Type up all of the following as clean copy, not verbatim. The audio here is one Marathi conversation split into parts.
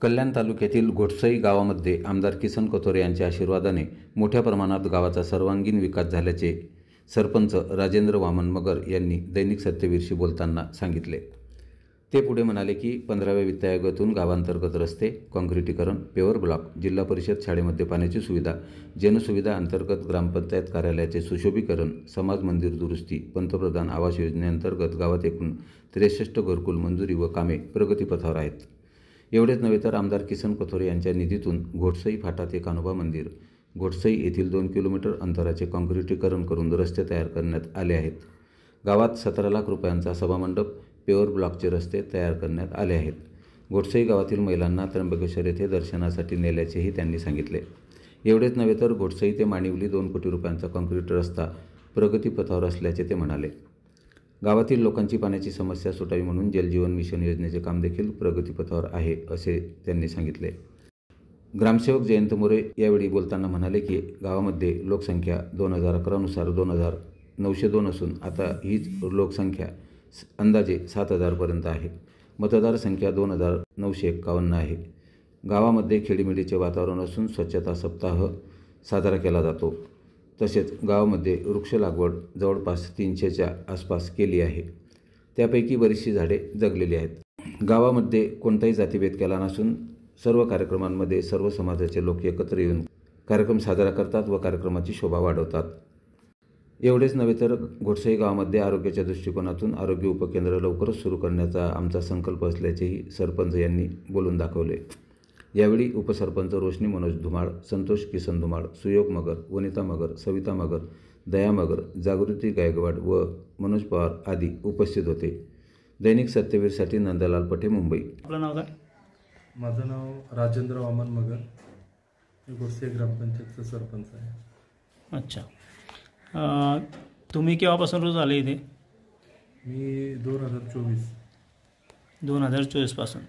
कल्याण तालुक्यातील घोटसई गावामध्ये आमदार किसन कथोरे यांच्या आशीर्वादाने मोठ्या प्रमाणात गावाचा सर्वांगीण विकास झाल्याचे सरपंच राजेंद्र वामन मगर यांनी दैनिक सत्यवीरशी बोलताना सांगितले। ते पुढे म्हणाले की 15व्या वित्त आयोगातून गावांतर्गत रस्ते, काँक्रिटीकरण, पेवर ब्लॉक, जिल्हा परिषद शाळेमध्ये पाण्याची सुविधा, जनसुविधा अंतर्गत ग्रामपंचायत कार्यालयाचे सुशोभीकरण, समाज मंदिर दुरुस्ती, पंतप्रधान आवास योजनेअंतर्गत गावात एकूण 63 घरकुल मंजुरी व कामे प्रगतीपथावर आहेत। एवढेच नव्हे तर आमदार किसन कथोरे यांच्या निधीतून घोटसई फाटा ते कान्होबा मंदिर, घोटसई येथील 2 किलोमीटर अंतराचे काँक्रिटीकरण करून रस्ते तयार करण्यात आले आहेत। गावात 17 लाख रुपयांचा सभामंडप, पेवर ब्लॉकचे रस्ते तयार करण्यात आले आहेत। घोटसई गावातील महिलांना त्र्यंबकेश्वर येथे दर्शनासाठी नेल्याचेही त्यांनी सांगितले। एवढेच नव्हे तर घोटसई ते माणिवली 2 कोटी रुपयांचा काँक्रीट रस्ता प्रगतीपथावर असल्याचे ते म्हणाले। गावातील लोकांची पाण्याची समस्या सुटावी म्हणून जलजीवन मिशन योजनेचे काम देखील प्रगतीपथावर आहे असे त्यांनी सांगितले। ग्रामसेवक जयंत मोरे यावेळी बोलताना म्हणाले की गावामध्ये लोकसंख्या 2011 नुसार 2902 असून आता हीच लोकसंख्या अंदाजे 7000 पर्यंत आहे। मतदार संख्या 2951 आहे। गावामध्ये खेडीमेडीचे वातावरण असून स्वच्छता सप्ताह साजरा केला जातो। तसेच गावामध्ये वृक्ष लागवड जवळपास 300च्या आसपास केली आहे। त्यापैकी बरीचशी झाडे जगलेली आहेत। गावामध्ये कोणताही जातीभेद केला नसून सर्व कार्यक्रमांमध्ये सर्व समाजाचे लोक एकत्र येऊन कार्यक्रम साजरा करतात व कार्यक्रमाची शोभा वाढवतात। एवढेच नव्हे तर घोटसई गावामध्ये आरोग्याच्या दृष्टिकोनातून आरोग्य उपकेंद्र लवकरच सुरू करण्याचा आमचा संकल्प असल्याचेही सरपंच यांनी बोलून दाखवले। यावेळी उपसरपंच रोशनी मनोज धुमाळ, संतोष किसन धुमाळ, सुयोग मगर, वनिता मगर, सविता मगर, दया मगर, जागृती गायकवाड व मनोज पवार आदी उपस्थित होते। दैनिक सत्यवीरसाठी नंदलाल पटे, मुंबई। आपलं नाव काय? माझं नाव राजेंद्र वामन मगर, मी घोटसई ग्रामपंचायतचा सरपंच आहे। अच्छा, तुम्ही केव्हापासून रोज आले इथे? मी 2024 पासून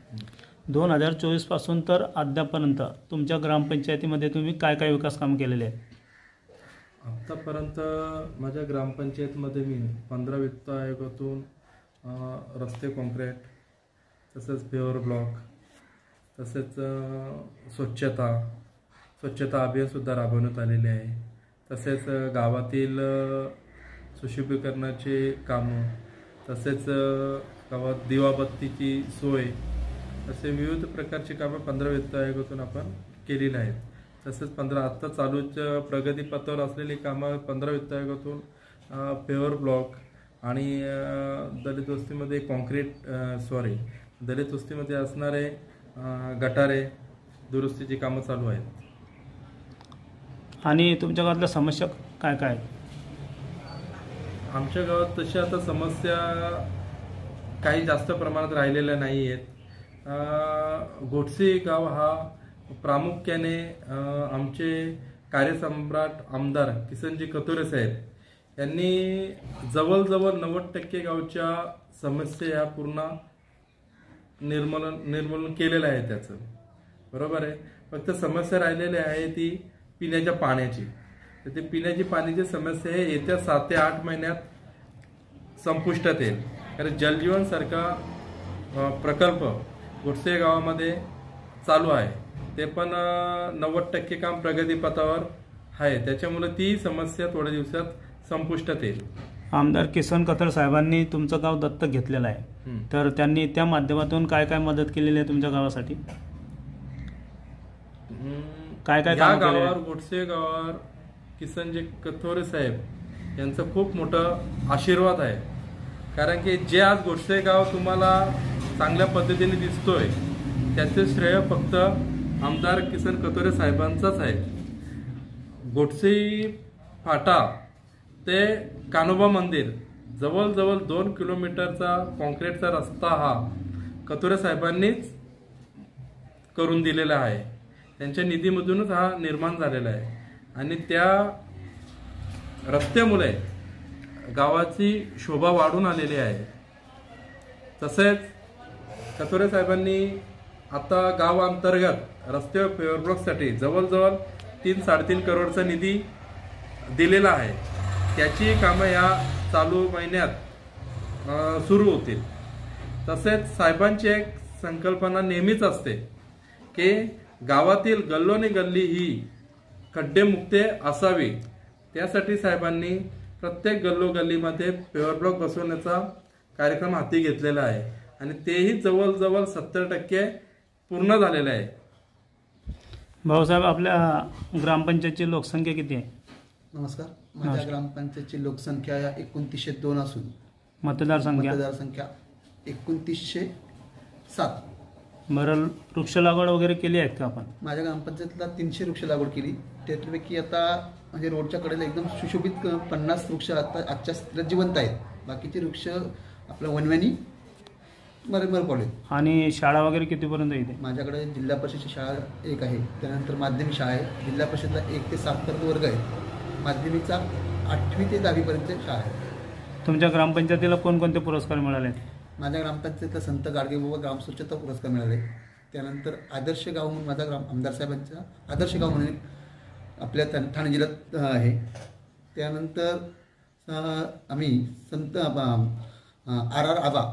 2024 पासून तर अद्यापर्यंत तुमच्या ग्रामपंचायतीमध्ये तुम्ही काय काय विकास काम केलेले आहेत? आत्तापर्यंत माझ्या ग्रामपंचायतमध्ये मी 15 वित्त आयोगातून रस्ते काँक्रीट, तसेच पेवर ब्लॉक, तसेच स्वच्छता अभियानसुद्धा राबवण्यात आलेले आहे। तसेच गावातील सुशोभीकरणाचे कामं, तसेच गावात दिवाबत्तीची सोय, असे विविध प्रकारची कामं 15 वित्त आयोगातून आपण केलेली आहेत। तसेच आत्ता चालूच्या प्रगतीपथावर असलेली कामं 15 वित्त आयोगातून पेवर ब्लॉक आणि दलित वस्तीमध्ये दलित वस्तीमध्ये असणारे गटारे दुरुस्तीची कामं चालू आहेत। आणि तुमच्या गावातल्या समस्या काय काय आहेत? आमच्या गावात तशा आता समस्या काही जास्त प्रमाणात राहिलेल्या नाही आहेत। घोटसई गाव हा प्रामुख्याने आमचे कार्यसम्राट आमदार किसनजी कथोरे साहेब यांनी जवळजवळ 90% गावच्या समस्या ह्या पूर्ण निर्मूलन केलेलं आहे। त्याचं बरोबर आहे। फक्त समस्या राहिलेली आहे ती पिण्याच्या पाण्याची। तर ते पिण्याची पाण्याची समस्या आहे येत्या 7 ते 8 महिन्यात संपुष्टात येईल। कारण जलजीवन सारखा प्रकल्प घोटसई गावामध्ये चालू आहे, ते पण 90% काम प्रगतीपथावर आहे। त्याच्यामुळे ती समस्या थोड्या दिवसात संपुष्टात येईल। आमदार किसन कथोरे साहेबांनी तुमचं गाव दत्तक घेतलेलं आहे, तर त्यांनी त्या माध्यमातून काय काय मदत केलेली आहे तुमच्या गावासाठी? काय काय या गावावर घोटसई गावावर किसनजी कथोरे साहेब यांचा खूप मोठा आशीर्वाद आहे। कारण की जे आज घोटसई गाव तुम्हाला चांगल्या पद्धतीने दिसतोय त्याचे श्रेय फक्त आमदार किसन कथोरे साहेबांचाच आहे। घोटसई फाटा ते कान्होबा मंदिर जवळजवळ 2 किलोमीटरचा काँक्रीटचा रस्ता हा कथोरे साहेबांनीच करून दिलेला आहे। त्यांच्या निधीमधूनच हा निर्माण झालेला आहे आणि त्या रस्त्यामुळे गावाची शोभा वाढून आलेली आहे। तसेच कथोरे साहेबांनी आता गाव अंतर्गत रस्ते पेवर ब्लॉकसाठी जवळजवळ 3-3.5 करोडचा निधी दिलेला आहे। त्याची कामं या चालू महिन्यात सुरू होतील। तसेच साहेबांची एक संकल्पना नेहमीच असते की गावातील गल्लोनी गल्ली ही खड्डेमुक्ते असावी, त्यासाठी साहेबांनी प्रत्येक गल्लोगल्लीमध्ये पेवर ब्लॉक बसवण्याचा कार्यक्रम हाती घेतलेला आहे आणि तेही जवळजवळ 70% पूर्ण झालेलं आहे. भाऊसाहेब, आपल्या ग्रामपंचायतची लोकसंख्या किती आहे? नमस्कार. माझ्या ग्रामपंचायतची लोकसंख्या 2902 असून मतदारसंख्या 2907. बरं, वृक्ष लागवड वगैरे केली आहेत का आपण? माझ्या ग्रामपंचायतला 300 वृक्ष लागवड केली. त्यापैकी आता म्हणजे रोडच्या कडेला एकदम सुशोभित 50 वृक्ष आता आजच्या स्थितीला जिवंत आहेत. बाकीचे वृक्ष आपल्या वनव्यानी मर पडले. आणि शाळा वगैरे कितीपर्यंत येते? माझ्याकडे जिल्हा परिषदेची शाळा एक आहे, त्यानंतर माध्यमिक शाळा आहे. जिल्हा परिषदला 1 ते 7 पर्यंत वर्ग आहे. माध्यमिकचा 8वी ते 10वी पर्यंत शाळा आहे. तुमच्या ग्रामपंचायतीला कोणकोणते पुरस्कार मिळाले? माझ्या ग्रामपंचायतीला संत गाडगेबाबा ग्रामस्वच्छता पुरस्कार मिळाले. त्यानंतर आदर्श गाव म्हणून माझा आमदार साहेबांचा आदर्श गाव म्हणून आपल्या ठाणे जिल्ह्यात आहे. त्यानंतर आम्ही संत RR आबा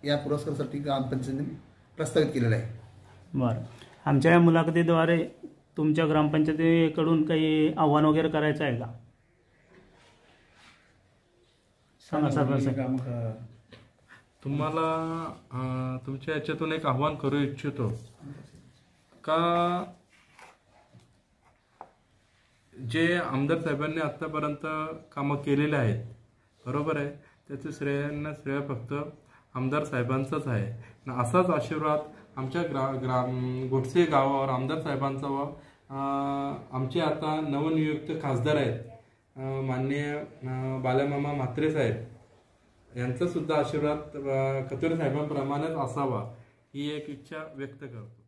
या पुरस्कारासाठी ग्रामपंचायतीने प्रस्तावित केलेला आहे. बरं, आमच्या या मुलाखतीद्वारे तुमच्या ग्रामपंचायतीकडून काही आव्हान वगैरे करायचं आहे का? सांगा सर. तुम्हाला तुमच्या याच्यातून एक आव्हान करू इच्छितो का जे आमदार साहेबांनी आतापर्यंत कामं केलेले आहेत, बरोबर आहे, त्याचं श्रेय फक्त आमदार साहेबांचाच आहे. असाच आशीर्वाद आमच्या गोडसे गावावर आमदार साहेबांचा व आमचे आता नवनियुक्त खासदार आहेत माननीय बालामामा म्हात्रे साहेब यांचा सुद्धा आशीर्वाद कथोरे साहेबांप्रमाणेच असावा ही एक इच्छा व्यक्त करतो.